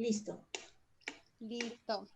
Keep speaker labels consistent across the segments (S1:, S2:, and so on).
S1: Listo.
S2: Listo.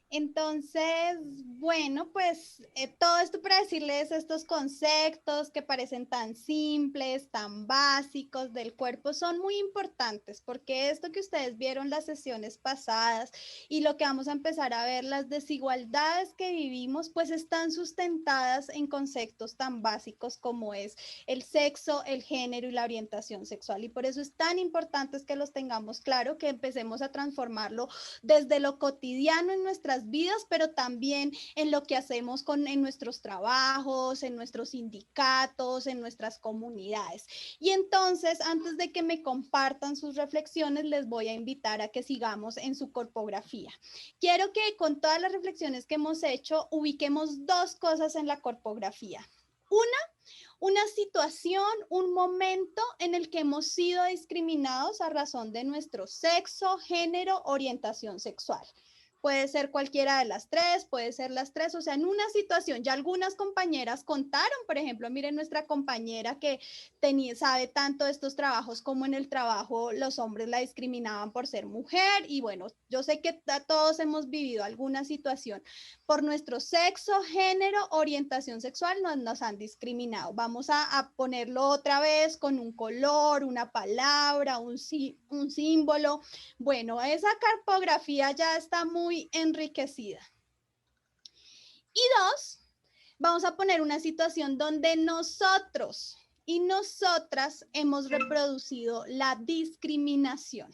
S2: Entonces, bueno, pues todo esto para decirles estos conceptos que parecen tan simples, tan básicos del cuerpo, son muy importantes porque esto que ustedes vieron las sesiones pasadas y lo que vamos a empezar a ver, las desigualdades que vivimos, pues están sustentadas en conceptos tan básicos como es el sexo, el género y la orientación sexual. Y por eso es tan importante que los tengamos claro, que empecemos a transformarlo desde lo cotidiano en nuestras vidas, pero también en lo que hacemos en nuestros trabajos, en nuestros sindicatos, en nuestras comunidades. Y entonces, antes de que me compartan sus reflexiones, les voy a invitar a que sigamos en su corpografía. Quiero que con todas las reflexiones que hemos hecho, ubiquemos dos cosas en la corpografía. Una situación, un momento en el que hemos sido discriminados a razón de nuestro sexo, género, orientación sexual. Puede ser cualquiera de las tres, puede ser las tres, o sea, en una situación, ya algunas compañeras contaron, por ejemplo, miren nuestra compañera que sabe tanto de estos trabajos como en el trabajo los hombres la discriminaban por ser mujer y bueno, yo sé que todos hemos vivido alguna situación por nuestro sexo, género, orientación sexual, nos han discriminado. Vamos a ponerlo otra vez con un color, una palabra, un símbolo. Bueno, esa cartografía ya está muy enriquecida. Y dos, vamos a poner una situación donde nosotros y nosotras hemos reproducido la discriminación.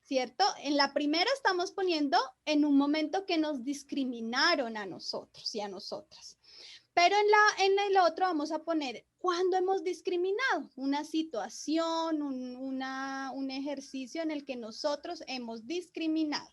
S2: ¿Cierto? En la primera estamos poniendo en un momento que nos discriminaron a nosotros y a nosotras. Pero en el otro vamos a poner cuándo hemos discriminado, una situación, un ejercicio en el que nosotros hemos discriminado.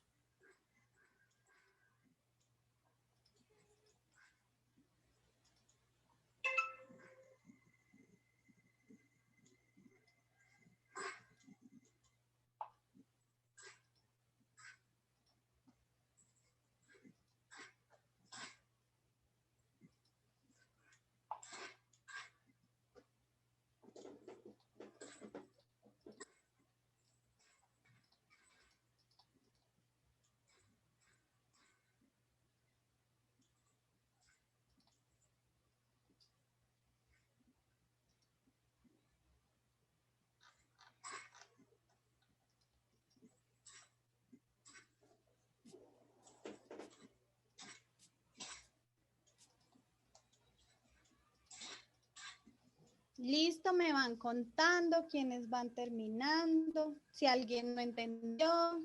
S2: Listo, me van contando quiénes van terminando, si alguien no entendió.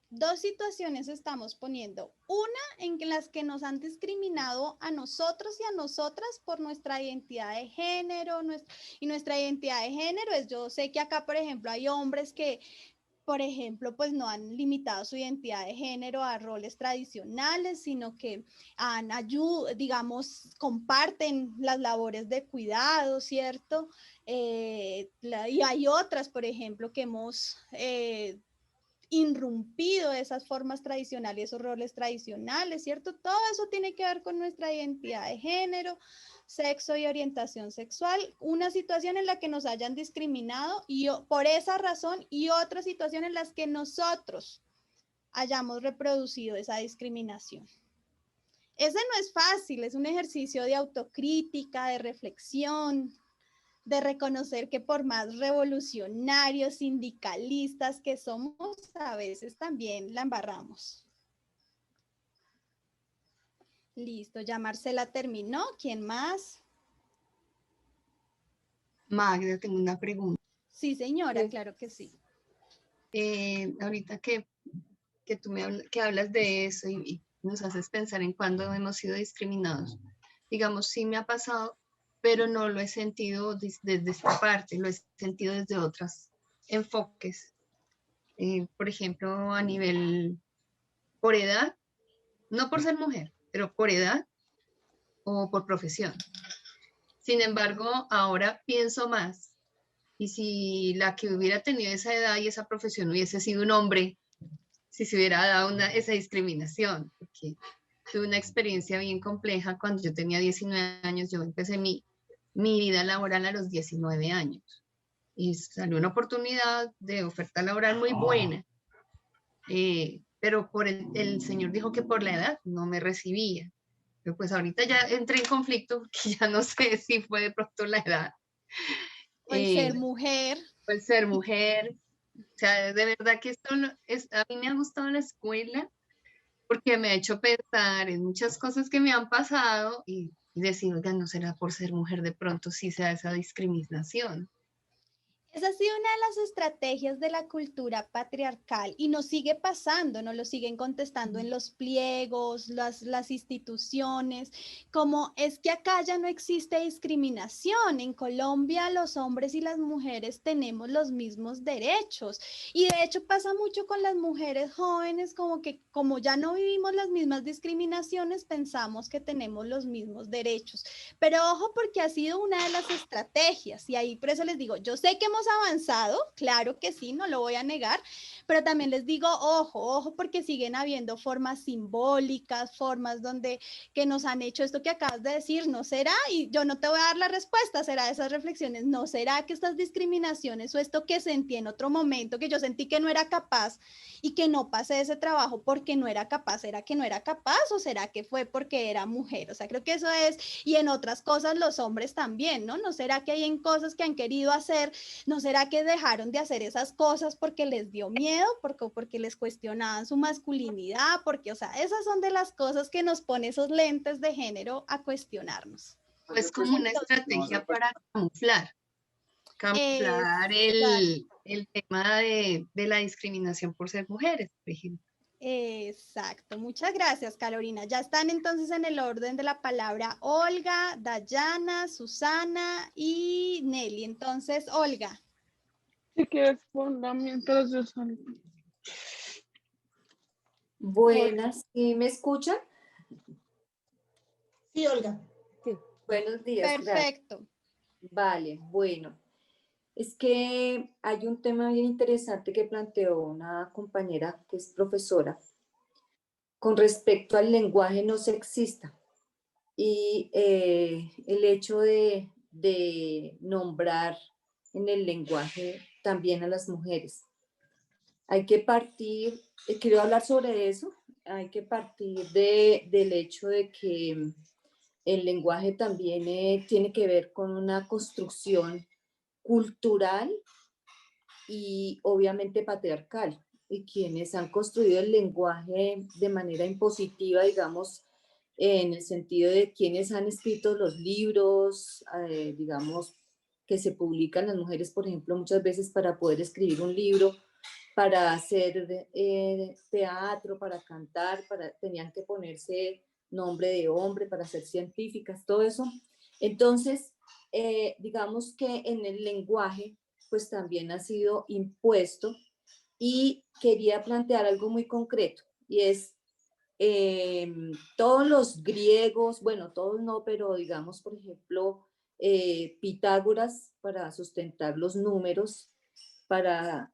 S2: Dos situaciones estamos poniendo. Una en las que nos han discriminado a nosotros y a nosotras por nuestra identidad de género. Y nuestra identidad de género es, yo sé que acá, por ejemplo, hay hombres que, por ejemplo, pues no han limitado su identidad de género a roles tradicionales, sino que digamos, comparten las labores de cuidado, ¿cierto? Y hay otras, por ejemplo, que hemos irrumpido esas formas tradicionales, esos roles tradicionales, ¿cierto? Todo eso tiene que ver con nuestra identidad de género, sexo y orientación sexual, una situación en la que nos hayan discriminado y por esa razón y otra situación en las que nosotros hayamos reproducido esa discriminación. Ese no es fácil, es un ejercicio de autocrítica, de reflexión, de reconocer que por más revolucionarios, sindicalistas que somos, a veces también la embarramos. Listo, ya Marcela terminó. ¿Quién más?
S3: Magda, tengo una pregunta.
S2: Sí, señora, claro que sí.
S3: Ahorita que tú que hablas de eso y nos haces pensar en cuándo hemos sido discriminados. Digamos, sí me ha pasado, pero no lo he sentido desde esta parte, lo he sentido desde otros enfoques. Por ejemplo, a nivel por edad, no por ser mujer, pero por edad o por profesión. Sin embargo, ahora pienso más, y si la que hubiera tenido esa edad y esa profesión hubiese sido un hombre, si se hubiera dado esa discriminación, porque tuve una experiencia bien compleja cuando yo tenía 19 años, yo empecé mi vida laboral a los 19 años. Y salió una oportunidad de oferta laboral muy buena, pero el señor dijo que por la edad no me recibía. Pero pues ahorita ya entré en conflicto porque ya no sé si fue de pronto la edad.
S2: O el ser mujer.
S3: O el ser mujer. O sea, de verdad que esto a mí me ha gustado la escuela porque me ha hecho pensar en muchas cosas que me han pasado y decir, oiga, no será por ser mujer de pronto sí sea esa discriminación.
S2: Esa ha sido una de las estrategias de la cultura patriarcal y nos sigue pasando, nos lo siguen contestando en los pliegos, las instituciones, como es que acá ya no existe discriminación. En Colombia los hombres y las mujeres tenemos los mismos derechos y de hecho pasa mucho con las mujeres jóvenes, como que como ya no vivimos las mismas discriminaciones, pensamos que tenemos los mismos derechos. Pero ojo porque ha sido una de las estrategias y ahí por eso les digo, yo sé que hemos avanzado, claro que sí, no lo voy a negar, pero también les digo, ojo, porque siguen habiendo formas simbólicas, formas donde que nos han hecho esto que acabas de decir, ¿no será? Y yo no te voy a dar la respuesta, será esas reflexiones, ¿no será que estas discriminaciones o esto que sentí en otro momento, que yo sentí que no era capaz y que no pasé ese trabajo porque no era capaz, ¿será que no era capaz o será que fue porque era mujer? O sea, creo que eso es, y en otras cosas los hombres también, ¿no? ¿No será que hay en cosas que han querido hacer, no será que dejaron de hacer esas cosas porque les dio miedo, porque les cuestionaban su masculinidad, porque, o sea, esas son de las cosas que nos pone esos lentes de género a cuestionarnos.
S3: Pues como una estrategia para camuflar el tema de la discriminación por ser mujeres, por ejemplo.
S2: Exacto, muchas gracias, Carolina. Ya están entonces en el orden de la palabra Olga, Dayana, Susana y Nelly. Entonces, Olga.
S1: Si quieres, ponla mientras yo salgo.
S4: Buenas, ¿sí me escuchan?
S5: Sí, Olga.
S4: Sí. Buenos días.
S2: Perfecto.
S4: Gracias. Vale, bueno. Es que hay un tema bien interesante que planteó una compañera que es profesora con respecto al lenguaje no sexista y el hecho de nombrar en el lenguaje también a las mujeres. Hay que partir, quiero hablar sobre eso, hay que partir del hecho de que el lenguaje también tiene que ver con una construcción cultural y obviamente patriarcal. Y quienes han construido el lenguaje de manera impositiva, digamos, en el sentido de quienes han escrito los libros, digamos, que se publican las mujeres, por ejemplo, muchas veces para poder escribir un libro, para hacer teatro, para cantar, tenían que ponerse nombre de hombre, para ser científicas, todo eso. Entonces, digamos que en el lenguaje, pues también ha sido impuesto y quería plantear algo muy concreto y es todos los griegos, bueno, todos no, pero digamos, por ejemplo, Pitágoras para sustentar los números, para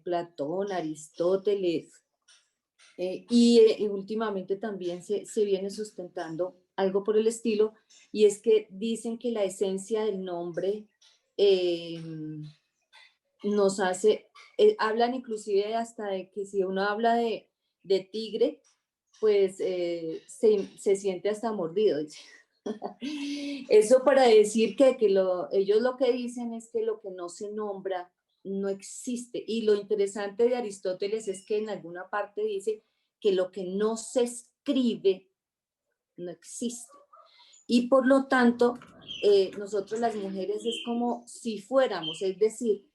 S4: Platón, Aristóteles, y últimamente también se viene sustentando algo por el estilo, y es que dicen que la esencia del nombre nos hace, hablan inclusive hasta de que si uno habla de tigre, pues se siente hasta mordido. Eso para decir que ellos lo que dicen es que lo que no se nombra no existe. Y lo interesante de Aristóteles es que en alguna parte dice que lo que no se escribe no existe. Y por lo tanto, nosotros las mujeres es como si fuéramos, es decir,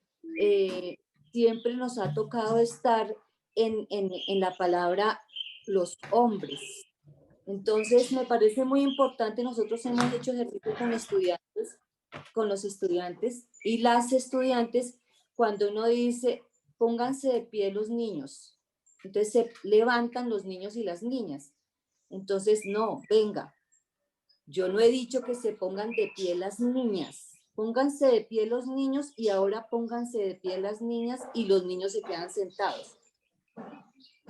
S4: siempre nos ha tocado estar en la palabra los hombres. Entonces, me parece muy importante, nosotros hemos hecho ejercicio con los estudiantes y las estudiantes, cuando uno dice, pónganse de pie los niños, entonces se levantan los niños y las niñas. Entonces, no, venga, yo no he dicho que se pongan de pie las niñas, pónganse de pie los niños y ahora pónganse de pie las niñas y los niños se quedan sentados.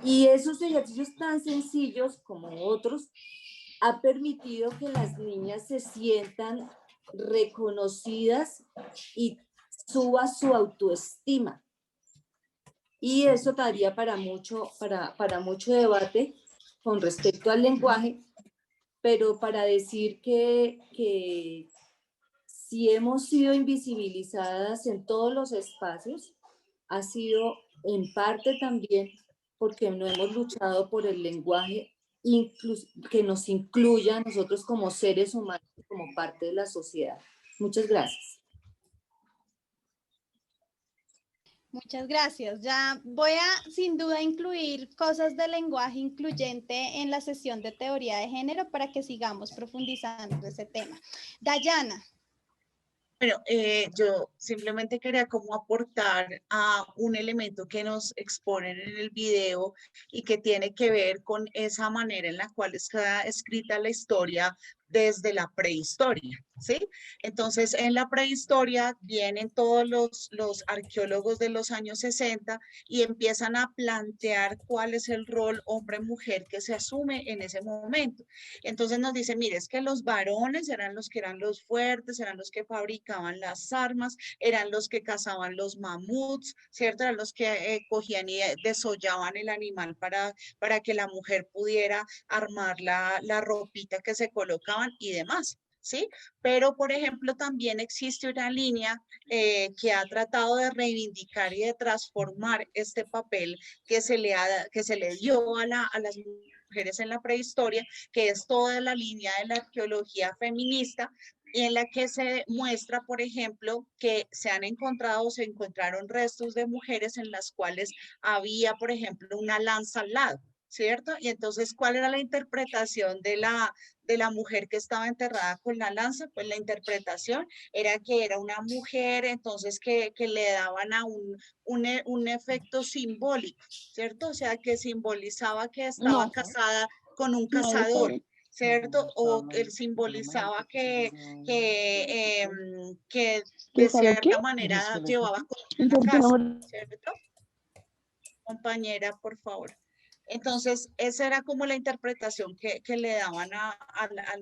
S4: Y esos ejercicios tan sencillos como otros ha permitido que las niñas se sientan reconocidas y suba su autoestima. Y eso daría para mucho debate con respecto al lenguaje, pero para decir que si hemos sido invisibilizadas en todos los espacios, ha sido en parte también porque no hemos luchado por el lenguaje que nos incluya a nosotros como seres humanos, como parte de la sociedad. Muchas gracias.
S2: Muchas gracias. Ya voy a, sin duda, incluir cosas de lenguaje incluyente en la sesión de teoría de género para que sigamos profundizando ese tema. Dayana.
S5: Bueno, yo simplemente quería como aportar a un elemento que nos exponen en el video y que tiene que ver con esa manera en la cual está escrita la historia desde la prehistoria, ¿sí? Entonces, en la prehistoria vienen todos los arqueólogos de los años 60 y empiezan a plantear cuál es el rol hombre-mujer que se asume en ese momento. Entonces nos dicen, mire, es que los varones eran los que eran los fuertes, eran los que fabricaban las armas, eran los que cazaban los mamuts, ¿cierto? Eran los que cogían y desollaban el animal para que la mujer pudiera armar la ropita que se colocaban y demás. ¿Sí? Pero, por ejemplo, también existe una línea que ha tratado de reivindicar y de transformar este papel que se le dio a las mujeres en la prehistoria, que es toda la línea de la arqueología feminista, y en la que se muestra, por ejemplo, que se encontraron restos de mujeres en las cuales había, por ejemplo, una lanza al lado, ¿cierto? Y entonces, ¿cuál era la interpretación de la mujer que estaba enterrada con la lanza? Pues la interpretación era que era una mujer, entonces que le daban a un efecto simbólico, ¿cierto? O sea, que simbolizaba que estaba
S1: No,
S5: casada con un
S1: no, está
S5: cazador,
S1: bien.
S5: ¿cierto? O él simbolizaba que
S1: ¿Qué
S5: de
S1: sabe qué?
S5: cierta manera llevaba con la
S1: Entonces,
S5: casa,
S1: no,
S5: ¿cierto? Compañera, por favor. Entonces, esa era como la interpretación que le daban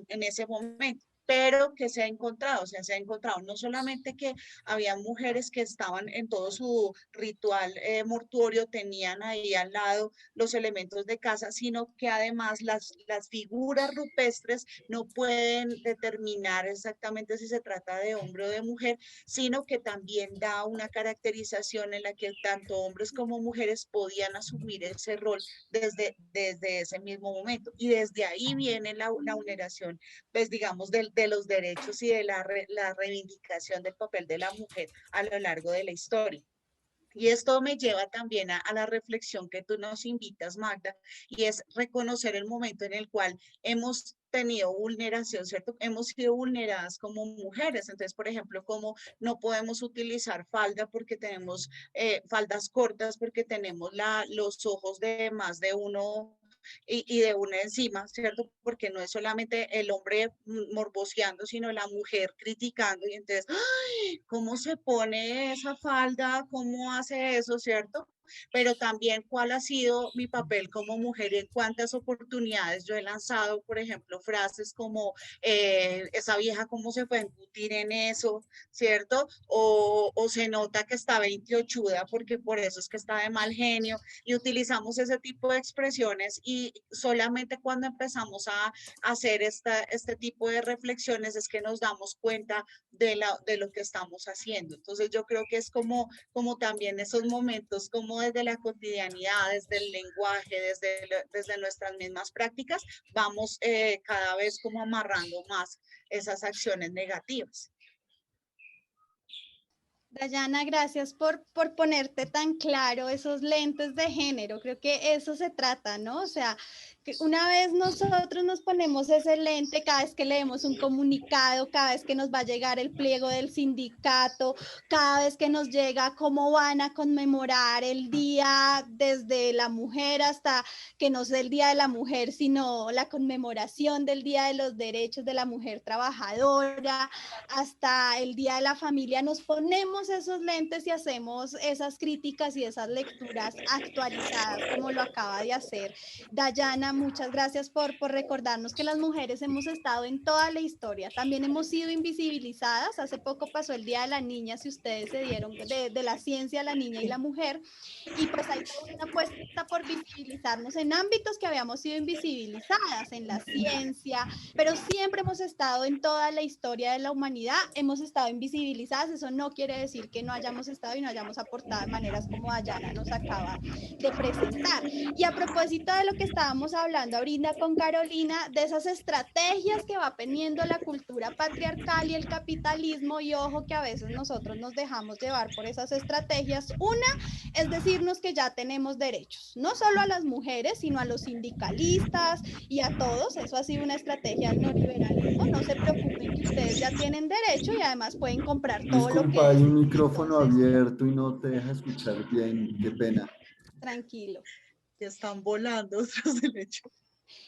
S5: en ese momento, pero que se ha encontrado, o sea, se ha encontrado no solamente que había mujeres que estaban en todo su ritual mortuorio, tenían ahí al lado los elementos de casa, sino que además las figuras rupestres no pueden determinar exactamente si se trata de hombre o de mujer, sino que también da una caracterización en la que tanto hombres como mujeres podían asumir ese rol desde ese mismo momento. Y desde ahí viene la vulneración, pues digamos, de los derechos y de la reivindicación del papel de la mujer a lo largo de la historia. Y esto me lleva también a la reflexión que tú nos invitas, Magda, y es reconocer el momento en el cual hemos tenido vulneración, ¿cierto? Hemos sido vulneradas como mujeres. Entonces, por ejemplo, como no podemos utilizar falda porque tenemos faldas cortas, porque tenemos los ojos de más de uno y de una encima, ¿cierto? Porque no es solamente el hombre morboseando, sino la mujer criticando. Y entonces, ¡ay! ¿Cómo se pone esa falda? ¿Cómo hace eso, cierto? Pero también cuál ha sido mi papel como mujer y en cuántas oportunidades yo he lanzado, por ejemplo, frases como esa vieja cómo se fue a embutir en eso, ¿cierto? O se nota que está 28 porque por eso es que está de mal genio, y utilizamos ese tipo de expresiones y solamente cuando empezamos a hacer este tipo de reflexiones es que nos damos cuenta de lo que estamos haciendo. Entonces yo creo que es como también esos momentos, como desde la cotidianidad, desde el lenguaje, desde nuestras mismas prácticas, vamos cada vez como amarrando más esas acciones negativas.
S2: Dayana, gracias por ponerte tan claro esos lentes de género. Creo que eso se trata, ¿no? O sea, que una vez nosotros nos ponemos ese lente, cada vez que leemos un comunicado, cada vez que nos va a llegar el pliego del sindicato, cada vez que nos llega cómo van a conmemorar el día desde la mujer hasta que no sea el Día de la Mujer, sino la conmemoración del Día de los Derechos de la Mujer Trabajadora, hasta el Día de la Familia, nos ponemos esos lentes y hacemos esas críticas y esas lecturas actualizadas como lo acaba de hacer Dayana. muchas gracias por recordarnos que las mujeres hemos estado en toda la historia. También hemos sido invisibilizadas. Hace poco pasó el Día de la Niña, si ustedes se dieron de la ciencia, la niña y la mujer. Y pues hay toda una apuesta por visibilizarnos en ámbitos que habíamos sido invisibilizadas, en la ciencia, pero siempre hemos estado en toda la historia de la humanidad, hemos estado invisibilizadas. Eso no quiere decir que no hayamos estado y no hayamos aportado de maneras como Dayana nos acaba de presentar. Y a propósito de lo que estábamos hablando ahorita con Carolina, de esas estrategias que va teniendo la cultura patriarcal y el capitalismo, y ojo que a veces nosotros nos dejamos llevar por esas estrategias. Una es decirnos que ya tenemos derechos, no solo a las mujeres, sino a los sindicalistas y a todos. Eso ha sido una estrategia del neoliberalismo. No se preocupen que ustedes ya tienen derecho y además pueden comprar todo lo que
S6: Disculpa, hay un
S2: deseen.
S6: micrófono
S2: Entonces,
S6: abierto y no te deja escuchar bien, qué pena.
S2: tranquilo.
S5: Ya están volando otros derechos.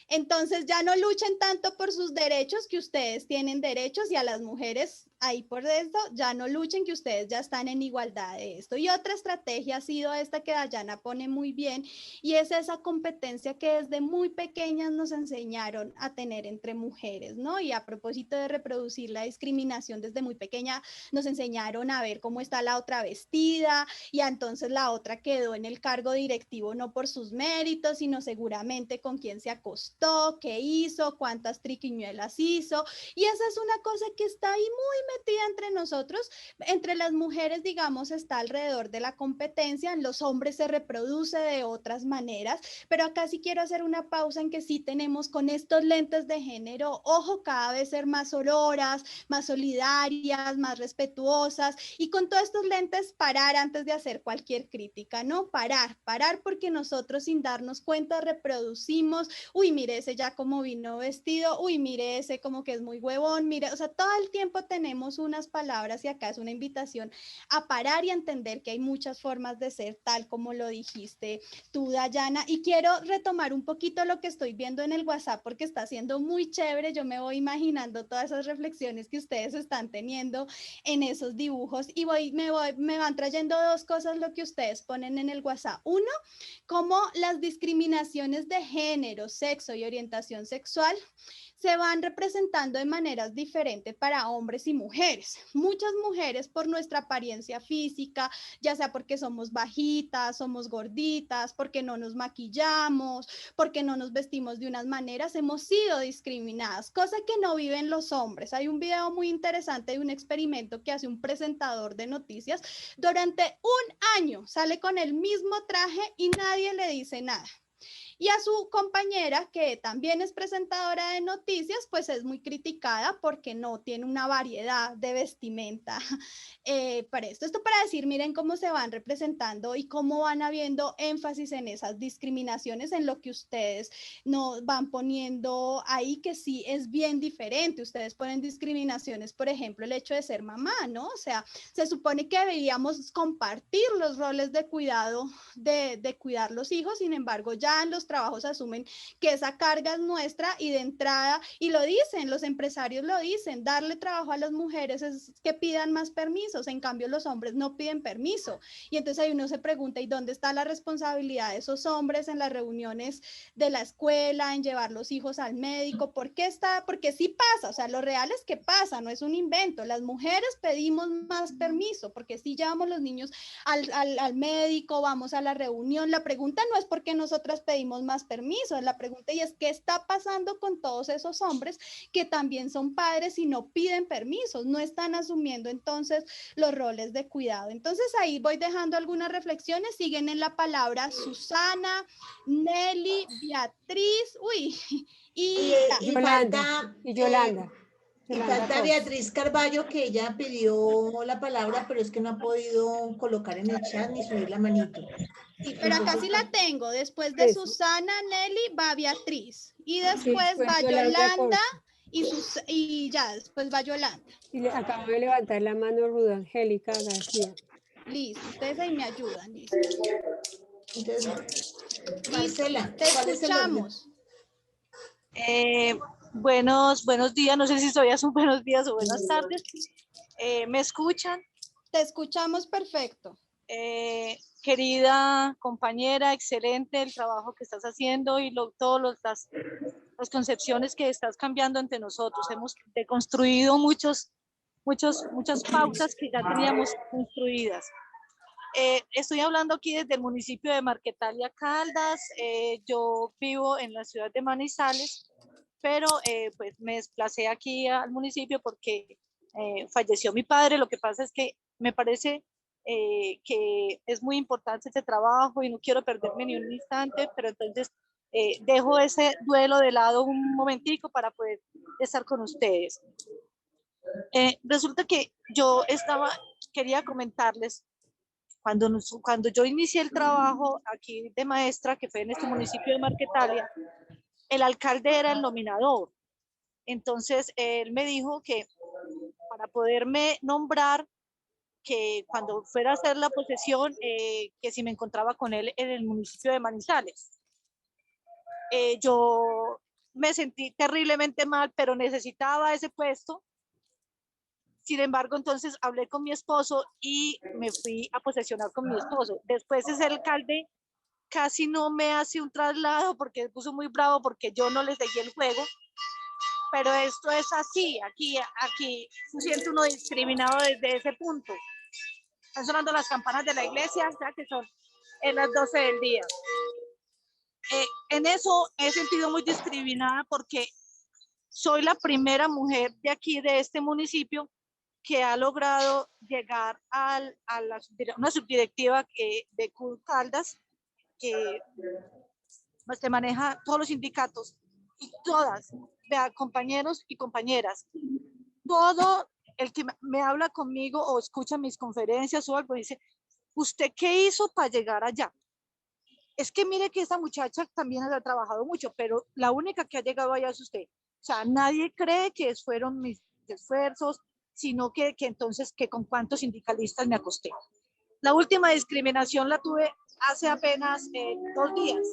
S2: Entonces ya no luchen tanto por sus derechos, que ustedes tienen derechos, y a las mujeres ahí por esto ya no luchen, que ustedes ya están en igualdad de esto. Y otra estrategia ha sido esta que Dayana pone muy bien, y es esa competencia que desde muy pequeñas nos enseñaron a tener entre mujeres, ¿no? Y a propósito de reproducir la discriminación, desde muy pequeña nos enseñaron a ver cómo está la otra vestida, y entonces la otra quedó en el cargo directivo no por sus méritos, sino seguramente con quién se acostó, qué hizo, cuántas triquiñuelas hizo. Y esa es una cosa que está ahí muy metida entre nosotros. Entre las mujeres, digamos, está alrededor de la competencia, en los hombres se reproduce de otras maneras, pero acá sí quiero hacer una pausa en que sí tenemos con estos lentes de género, ojo, cada vez ser más sororas, más solidarias, más respetuosas, y con todos estos lentes parar antes de hacer cualquier crítica, ¿no? Parar porque nosotros sin darnos cuenta reproducimos, uy, mire ese ya como vino vestido, uy, mire ese como que es muy huevón, mire, o sea, todo el tiempo tenemos unas palabras, y acá es una invitación a parar y a entender que hay muchas formas de ser, tal como lo dijiste tú, Dayana. Y quiero retomar un poquito lo que estoy viendo en el WhatsApp, porque está siendo muy chévere. Yo me voy imaginando todas esas reflexiones que ustedes están teniendo en esos dibujos, y me van trayendo dos cosas lo que ustedes ponen en el WhatsApp. Uno, cómo las discriminaciones de género, sexo y orientación sexual se van representando de maneras diferentes para hombres y mujeres. Muchas mujeres, por nuestra apariencia física, ya sea porque somos bajitas, somos gorditas, porque no nos maquillamos, porque no nos vestimos de unas maneras, hemos sido discriminadas, cosa que no viven los hombres. Hay un video muy interesante de un experimento que hace un presentador de noticias. Durante un año sale con el mismo traje y nadie le dice nada. Y a su compañera, que también es presentadora de noticias, pues es muy criticada porque no tiene una variedad de vestimenta para esto. Esto para decir, miren cómo se van representando y cómo van habiendo énfasis en esas discriminaciones, en lo que ustedes no van poniendo ahí, que sí es bien diferente. Ustedes ponen discriminaciones, por ejemplo, el hecho de ser mamá, ¿no? O sea, se supone que deberíamos compartir los roles de cuidado, de cuidar los hijos. Sin embargo, ya en los trabajos asumen que esa carga es nuestra, y de entrada, y lo dicen, los empresarios lo dicen, darle trabajo a las mujeres es que pidan más permisos. En cambio los hombres no piden permiso, y entonces ahí uno se pregunta, ¿y dónde está la responsabilidad de esos hombres en las reuniones de la escuela, en llevar los hijos al médico? ¿Por qué está? Porque sí pasa, o sea, lo real es que pasa, no es un invento. Las mujeres pedimos más permiso porque sí llevamos los niños al médico, vamos a la reunión. La pregunta no es por qué nosotras pedimos más permiso, la pregunta y es qué está pasando con todos esos hombres que también son padres y no piden permisos, no están asumiendo entonces los roles de cuidado. Entonces ahí voy dejando algunas reflexiones. Siguen en la palabra Susana, Nelly, Beatriz, y
S7: Yolanda.
S8: Yolanda
S7: Y falta
S8: Costa.
S7: Beatriz Carballo, que ella pidió la palabra, pero es que no ha podido colocar en el chat ni subir la manito.
S2: Sí, pero acá sí la tengo. Después de
S8: Eso.
S2: Susana, Nelly, va Beatriz. Y después
S8: después
S2: va
S8: Yolanda
S2: Yolanda y ya, después va Yolanda.
S8: Y le acabo de levantar la mano Ruda Angélica García.
S2: Listo, ustedes ahí me ayudan, listo.
S7: Entonces,
S2: Listo,
S7: Marcela,
S2: te
S7: ¿cuál es el orden?
S2: escuchamos.
S9: Buenos días, no sé si todavía son buenos días o buenas tardes. ¿Me escuchan?
S2: Te escuchamos perfecto.
S9: Querida compañera, excelente el trabajo que estás haciendo y todas las concepciones que estás cambiando entre nosotros. Hemos deconstruido muchas pautas que ya teníamos construidas. Estoy hablando aquí desde el municipio de Marquetalia, Caldas. Yo vivo en la ciudad de Manizales, pero pues me desplacé aquí al municipio porque falleció mi padre. Lo que pasa es que me parece que es muy importante este trabajo y no quiero perderme ni un instante, pero entonces dejo ese duelo de lado un momentico para poder estar con ustedes. Resulta que quería comentarles, cuando yo inicié el trabajo aquí de maestra, que fue en este municipio de Marquetalia, el alcalde era el nominador. Entonces él me dijo que para poderme nombrar, que cuando fuera a hacer la posesión, que si me encontraba con él en el municipio de Manizales. Yo me sentí terriblemente mal, pero necesitaba ese puesto. Sin embargo, entonces hablé con mi esposo y me fui a posesionar con mi esposo. Después ese alcalde casi no me hace un traslado porque se puso muy bravo porque yo no les seguí el juego. Pero esto es así, aquí se siente uno discriminado desde ese punto. Están sonando las campanas de la iglesia, ya que son en las 12 del día. En eso he sentido muy discriminada porque soy la primera mujer de aquí, de este municipio, que ha logrado llegar a una subdirectiva de Caldas, que pues, que maneja todos los sindicatos y todas, compañeros y compañeras. Todo el que me habla conmigo o escucha mis conferencias o algo dice, ¿usted qué hizo para llegar allá? Es que mire que esta muchacha también ha trabajado mucho, pero la única que ha llegado allá es usted. O sea, nadie cree que fueron mis esfuerzos, sino que entonces, que con cuántos sindicalistas me acosté. La última discriminación la tuve hace apenas 2 días,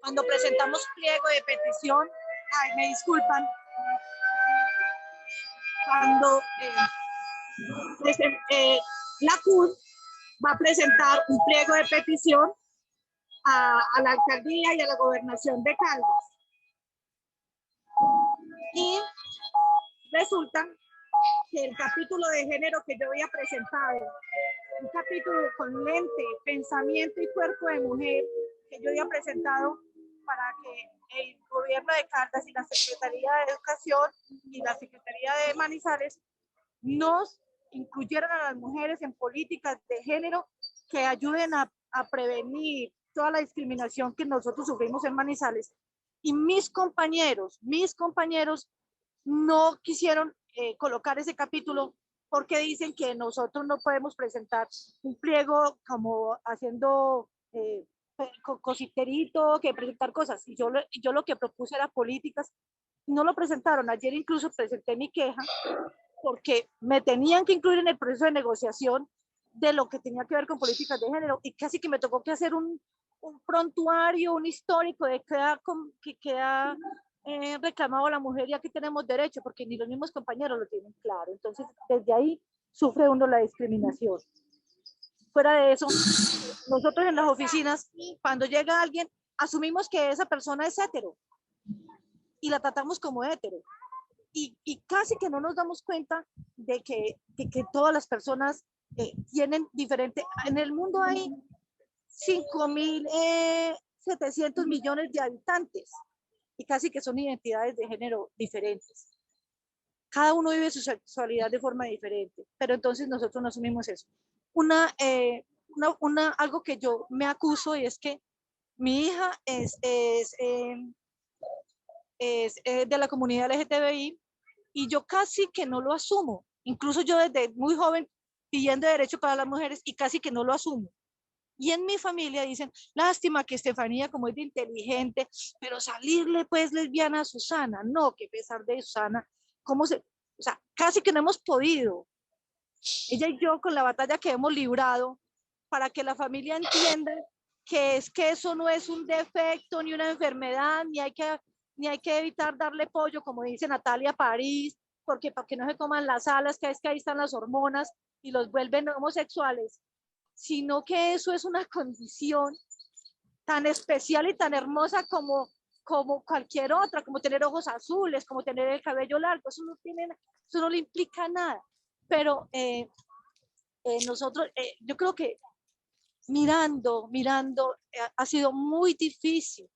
S9: cuando presentamos pliego de petición. Ay, me disculpan. Cuando la CUD va a presentar un pliego de petición a la alcaldía y a la gobernación de Caldas. Y resulta que el capítulo de género que yo había presentado, un capítulo con mente, pensamiento y cuerpo de mujer que yo había presentado para que el gobierno de Caldas y la Secretaría de Educación y la Secretaría de Manizales nos incluyeran a las mujeres en políticas de género que ayuden a prevenir toda la discriminación que nosotros sufrimos en Manizales. Y mis compañeros no quisieron colocar ese capítulo porque dicen que nosotros no podemos presentar un pliego como haciendo cositerito, que presentar cosas. Y yo lo que propuse era políticas, no lo presentaron. Ayer incluso presenté mi queja porque me tenían que incluir en el proceso de negociación de lo que tenía que ver con políticas de género, y casi que me tocó que hacer un prontuario, un histórico de que ha reclamado la mujer y aquí tenemos derecho, porque ni los mismos compañeros lo tienen claro. Entonces, desde ahí sufre uno la discriminación. Fuera de eso, nosotros en las oficinas, cuando llega alguien, asumimos que esa persona es hetero y la tratamos como hetero. Y casi que no nos damos cuenta de que todas las personas tienen diferente. En el mundo hay 5.700 millones de habitantes y casi que son identidades de género diferentes. Cada uno vive su sexualidad de forma diferente, pero entonces nosotros no asumimos eso. Algo que yo me acuso, y es que mi hija es de la comunidad LGTBI y yo casi que no lo asumo. Incluso yo desde muy joven pidiendo derecho para las mujeres y casi que no lo asumo. Y en mi familia dicen, lástima que Estefanía como es de inteligente, pero salirle pues lesbiana a Susana. No, que a pesar de Susana, o sea, casi que no hemos podido. Ella y yo con la batalla que hemos librado para que la familia entienda que eso no es un defecto ni una enfermedad, ni hay que evitar darle pollo, como dice Natalia París, porque para que no se coman las alas, que es que ahí están las hormonas y los vuelven homosexuales. sino que eso es una condición tan especial y tan hermosa como cualquier otra, como tener ojos azules, como tener el cabello largo, eso no le implica nada. Pero nosotros, yo creo que mirando, ha sido muy difícil.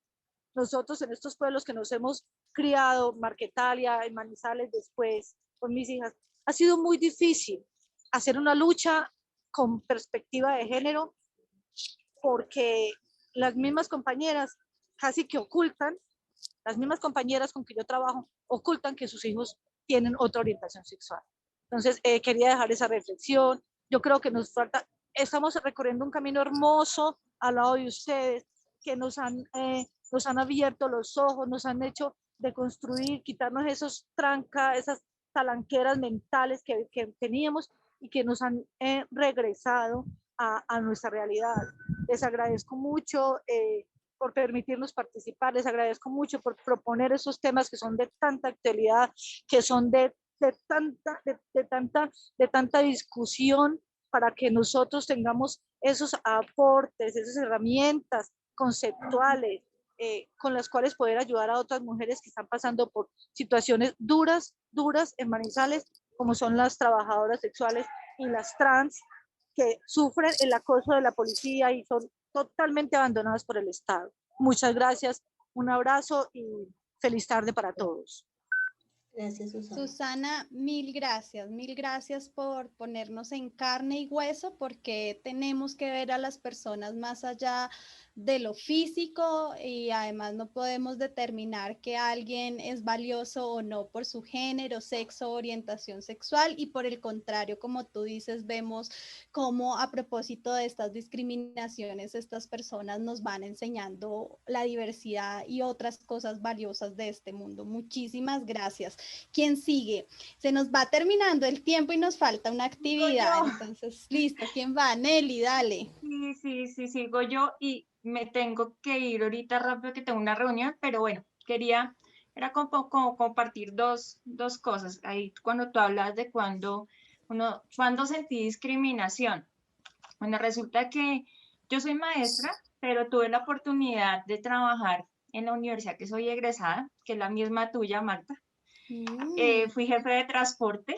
S9: Nosotros en estos pueblos que nos hemos criado, Marquetalia, en Manizales después, con mis hijas, ha sido muy difícil hacer una lucha con perspectiva de género, porque las mismas compañeras casi que ocultan, las mismas compañeras con que yo trabajo, ocultan que sus hijos tienen otra orientación sexual. Entonces, quería dejar esa reflexión. Yo creo que nos falta, estamos recorriendo un camino hermoso al lado de ustedes, que nos han abierto los ojos, nos han hecho deconstruir, quitarnos esos trancas, esas talanqueras mentales que teníamos y que nos han regresado a nuestra realidad. Les agradezco mucho por permitirnos participar, les agradezco mucho por proponer esos temas que son de tanta actualidad, que son de tanta discusión, para que nosotros tengamos esos aportes, esas herramientas conceptuales con las cuales poder ayudar a otras mujeres que están pasando por situaciones duras en Manizales, como son las trabajadoras sexuales y las trans, que sufren el acoso de la policía y son totalmente abandonadas por el Estado. Muchas gracias, un abrazo y feliz tarde para todos.
S7: Gracias, Susana.
S2: Susana, mil gracias por ponernos en carne y hueso, porque tenemos que ver a las personas más allá de lo físico, y además no podemos determinar que alguien es valioso o no por su género, sexo, orientación sexual, y por el contrario, como tú dices, vemos cómo a propósito de estas discriminaciones, estas personas nos van enseñando la diversidad y otras cosas valiosas de este mundo. Muchísimas gracias. ¿Quién sigue? Se nos va terminando el tiempo y nos falta una actividad, entonces, listo, ¿quién va? Nelly, dale.
S10: Sí, sigo yo y me tengo que ir ahorita rápido que tengo una reunión, pero bueno, era como compartir dos cosas. Ahí cuando tú hablas de cuando sentí discriminación. Bueno, resulta que yo soy maestra, pero tuve la oportunidad de trabajar en la universidad que soy egresada, que es la misma tuya, Marta. Fui jefe de transporte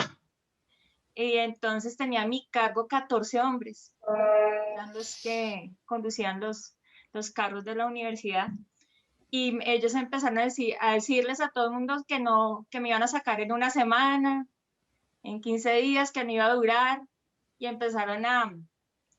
S10: y entonces tenía a mi cargo 14 hombres, eran los que conducían los carros de la universidad, y ellos empezaron a decirles a todo el mundo que me iban a sacar en una semana, en 15 días, que no iba a durar, y empezaron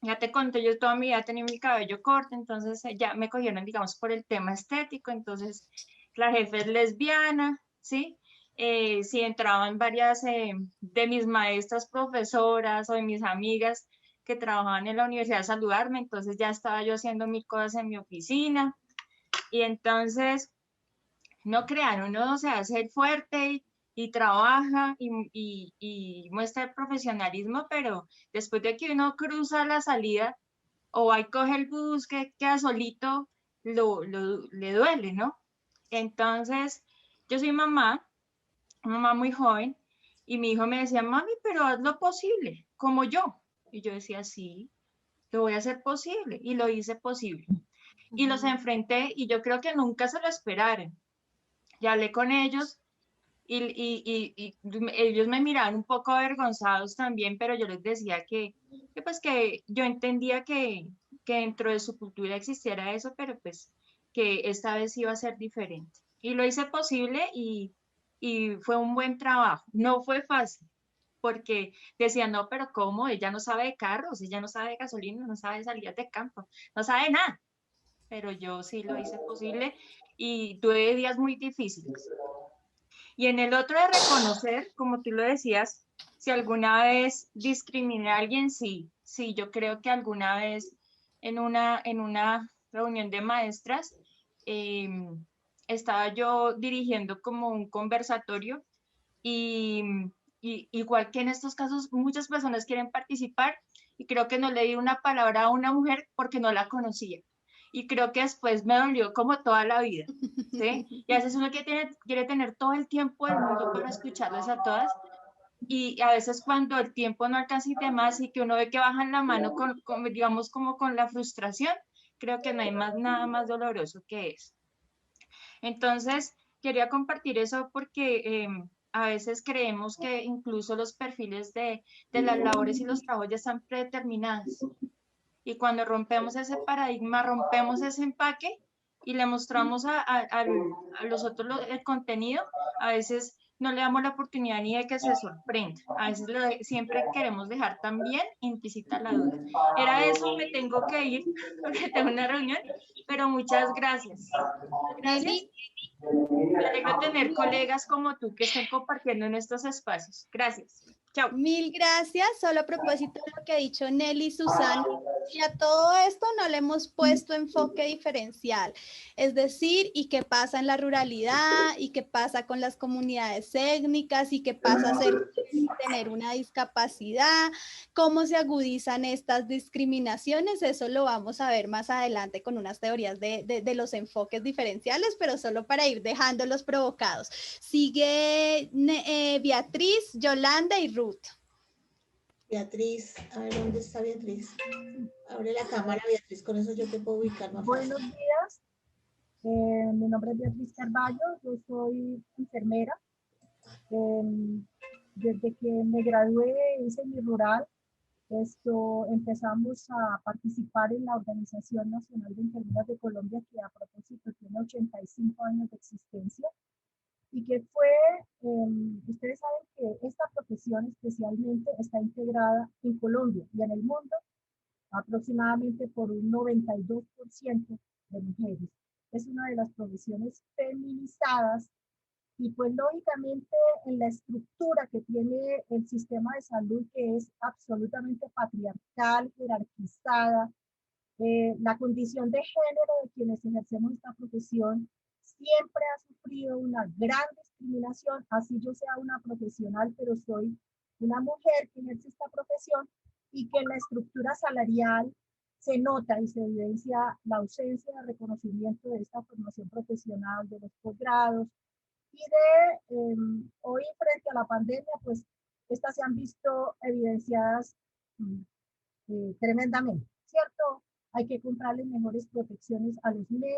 S10: ya te conté, yo toda mi vida tenía mi cabello corto, entonces ya me cogieron, digamos, por el tema estético, entonces la jefe es lesbiana, ¿sí? Si entraban varias de mis maestras profesoras o de mis amigas que trabajaban en la universidad a saludarme, entonces ya estaba yo haciendo mil cosas en mi oficina, y entonces, no crean, uno se hace fuerte y trabaja y muestra el profesionalismo, pero después de que uno cruza la salida o ahí coge el bus que queda solito, le duele, ¿no? Entonces, yo soy mamá muy joven, y mi hijo me decía, mami, pero haz lo posible, como yo. Y yo decía, sí, lo voy a hacer posible, y lo hice posible. Y los enfrenté, y yo creo que nunca se lo esperaron. Ya hablé con ellos, y ellos me miraban un poco avergonzados también, pero yo les decía que yo entendía que dentro de su cultura existiera eso, pero pues que esta vez iba a ser diferente. Y lo hice posible, y fue un buen trabajo. No fue fácil, porque decían, no, pero ¿cómo? Ella no sabe de carros, ella no sabe de gasolina, no sabe de salidas de campo, no sabe nada. Pero yo sí lo hice posible y tuve días muy difíciles. Y en el otro de reconocer, como tú lo decías, si alguna vez discriminé a alguien, sí, yo creo que alguna vez en una reunión de maestras, estaba yo dirigiendo como un conversatorio, y igual que en estos casos muchas personas quieren participar, y creo que no le di una palabra a una mujer porque no la conocía. Y creo que después me dolió como toda la vida, ¿sí? Y a veces uno quiere tener todo el tiempo del mundo para escucharles a todas, y a veces cuando el tiempo no alcanza y demás y que uno ve que bajan la mano digamos como con la frustración, creo que no hay nada más doloroso que eso. Entonces, quería compartir eso porque a veces creemos que incluso los perfiles de las labores y los trabajos ya están predeterminados. Y cuando rompemos ese paradigma, rompemos ese empaque y le mostramos a los otros el contenido, a veces no le damos la oportunidad ni de que se sorprenda. A veces siempre queremos dejar también implícita la duda. Era eso, me tengo que ir porque tengo una reunión, pero muchas gracias. Gracias. Me alegro tener colegas como tú que estén compartiendo en estos espacios. Gracias. Chao.
S2: Mil gracias. Solo a propósito de lo que ha dicho Nelly y Susana, y a todo esto no le hemos puesto enfoque diferencial. Es decir, ¿y qué pasa en la ruralidad? ¿Y qué pasa con las comunidades étnicas? ¿Y qué pasa sin tener una discapacidad? ¿Cómo se agudizan estas discriminaciones? Eso lo vamos a ver más adelante con unas teorías de los enfoques diferenciales, pero solo para ir dejándolos provocados. Sigue Beatriz, Yolanda y Ruth.
S7: Beatriz, a ver, ¿dónde está Beatriz? Abre la cámara, Beatriz, con eso yo te puedo ubicar más fácil.
S11: Buenos días, mi nombre es Beatriz Carballo, yo soy enfermera. Desde que me gradué hice mi rural, empezamos a participar en la Organización Nacional de Enfermeras de Colombia, que a propósito tiene 85 años de existencia. Y que fue, ustedes saben que esta profesión especialmente está integrada en Colombia y en el mundo aproximadamente por un 92% de mujeres. Es una de las profesiones feminizadas y pues lógicamente en la estructura que tiene el sistema de salud, que es absolutamente patriarcal, jerarquizada, la condición de género de quienes ejercemos esta profesión siempre ha sufrido una gran discriminación, así yo sea una profesional, pero soy una mujer que ejerce esta profesión y que en la estructura salarial se nota y se evidencia la ausencia de reconocimiento de esta formación profesional, de los posgrados y hoy frente a la pandemia, pues estas se han visto evidenciadas tremendamente, ¿cierto? Hay que comprarles mejores protecciones a los médicos.